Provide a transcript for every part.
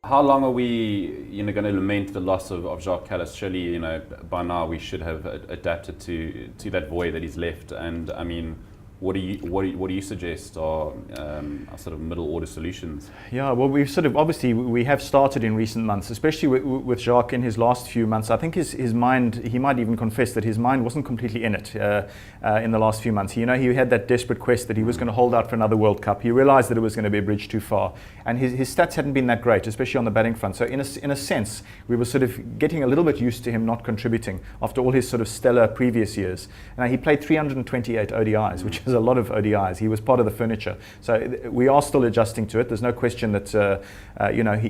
How long are we, going to lament the loss of Jacques Kallis? Surely, by now we should have adapted to that void that he's left. And I mean, what do you suggest are sort of middle order solutions? Yeah, well, we've obviously we have started in recent months, especially with Jacques in his last few months. I think his mind, he might even confess that his mind wasn't completely in it in the last few months. He had that desperate quest that he was going to hold out for another World Cup. He realised that it was going to be a bridge too far, and his stats hadn't been that great, especially on the batting front. So in a sense, we were sort of getting a little bit used to him not contributing after all his sort of stellar previous years. Now he played 328 ODIs, which is a lot of ODIs. He was part of the furniture. So we are still adjusting to it. There's no question that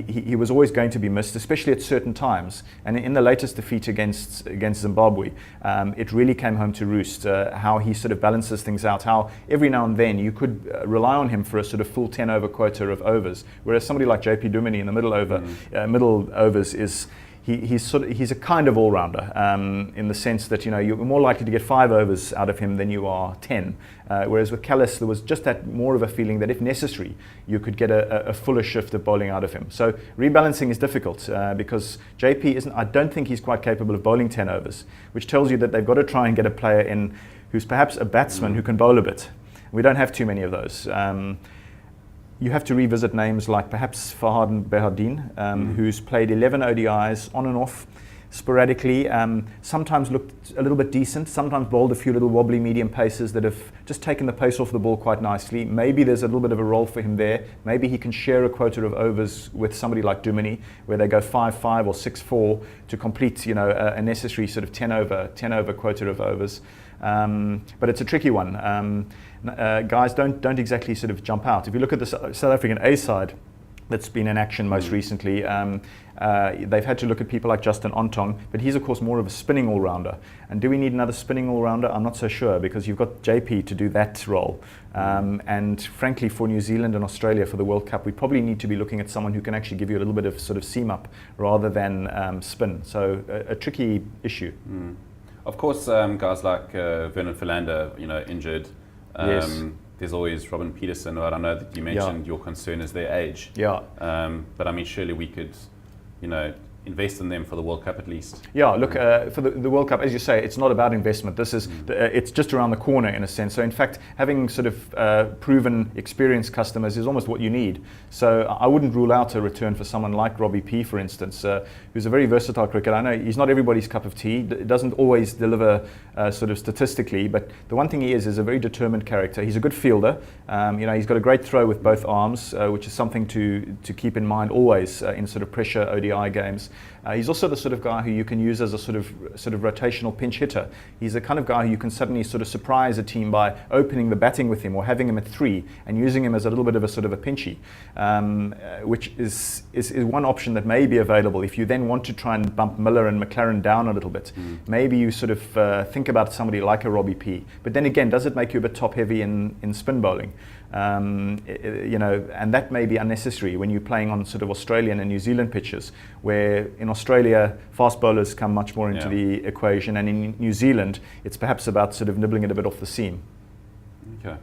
he was always going to be missed, especially at certain times. And in the latest defeat against Zimbabwe, it really came home to roost how he sort of balances things out, how every now and then you could rely on him for a sort of full 10 over quota of overs, whereas somebody like JP Duminy in the middle overs is he's a kind of all-rounder in the sense that you're more likely to get 5 overs out of him than you are 10. Whereas with Kallis, there was just that more of a feeling that if necessary, you could get a fuller shift of bowling out of him. So rebalancing is difficult because JP I don't think he's quite capable of bowling 10 overs, which tells you that they've got to try and get a player in who's perhaps a batsman who can bowl a bit. We don't have too many of those. You have to revisit names like perhaps Fahad Behardine, who's played 11 ODIs on and off sporadically, sometimes looked a little bit decent, sometimes bowled a few little wobbly medium paces that have just taken the pace off the ball quite nicely. Maybe there's a little bit of a role for him there. Maybe he can share a quota of overs with somebody like Duminy, where they go 5-5 or 6-4 to complete a necessary sort of 10 over quota of overs. But it's a tricky one. Guys don't exactly sort of jump out. If you look at the South African A side that's been in action most recently, they've had to look at people like Justin Ontong, but he's of course more of a spinning all-rounder. And do we need another spinning all-rounder? I'm not so sure, because you've got JP to do that role. And frankly, for New Zealand and Australia for the World Cup, we probably need to be looking at someone who can actually give you a little bit of sort of seam up rather than spin. So a tricky issue. Of course, guys like Vernon Philander, injured. Yes. There's always Robin Peterson, but I know that you mentioned your concern is their age. Yeah. But I mean, surely we could, invest in them for the World Cup at least. Yeah, look, for the World Cup, as you say, it's not about investment. This is it's just around the corner in a sense. So in fact, having sort of proven, experienced customers is almost what you need. So I wouldn't rule out a return for someone like Robbie P, for instance, who's a very versatile cricketer. I know he's not everybody's cup of tea. It doesn't always deliver sort of statistically, but the one thing he is a very determined character. He's a good fielder. He's got a great throw with both arms, which is something to keep in mind always in sort of pressure ODI games. He's also the sort of guy who you can use as a sort of rotational pinch hitter. He's the kind of guy who you can suddenly sort of surprise a team by opening the batting with him or having him at 3 and using him as a little bit of a sort of a pinchy, which is one option that may be available if you then want to try and bump Miller and McLaren down a little bit. Maybe you sort of think about somebody like a Robbie P. But then again, does it make you a bit top heavy in spin bowling? And that may be unnecessary when you're playing on sort of Australian and New Zealand pitches, where in Australia fast bowlers come much more into the equation, and in New Zealand it's perhaps about sort of nibbling it a bit off the seam. Okay.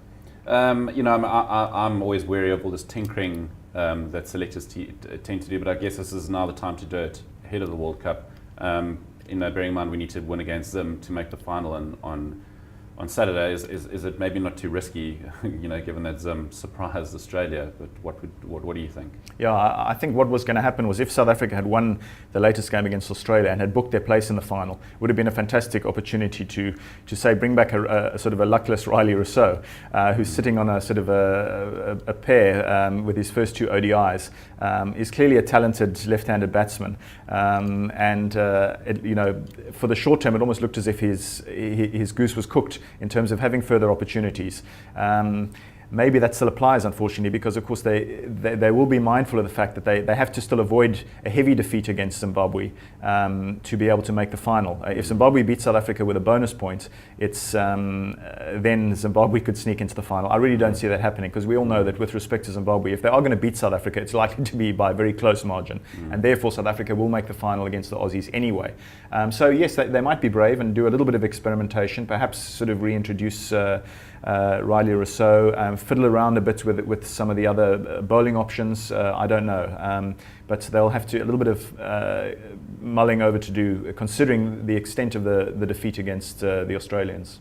I'm always wary of all this tinkering that selectors tend to do, but I guess this is now the time to do it ahead of the World Cup. Bearing in mind we need to win against them to make the final on Saturday. Is it maybe not too risky, given that Zim surprised Australia? But what do you think? Yeah, I think what was going to happen was if South Africa had won the latest game against Australia and had booked their place in the final, it would have been a fantastic opportunity to say bring back a sort of a luckless Riley Rousseau, who's sitting on a sort of a pair with his first 2 ODIs. Is clearly a talented left-handed batsman, and for the short term, it almost looked as if his goose was cooked in terms of having further opportunities. Maybe that still applies, unfortunately, because of course they will be mindful of the fact that they have to still avoid a heavy defeat against Zimbabwe to be able to make the final. If Zimbabwe beats South Africa with a bonus point, it's then Zimbabwe could sneak into the final. I really don't see that happening, because we all know that with respect to Zimbabwe, if they are going to beat South Africa, it's likely to be by a very close margin, and therefore South Africa will make the final against the Aussies anyway. So yes, they might be brave and do a little bit of experimentation, perhaps sort of reintroduce Riley Rousseau, fiddle around a bit with some of the other bowling options. I don't know, but they'll have to a little bit of mulling over to do, considering the extent of the defeat against the Australians.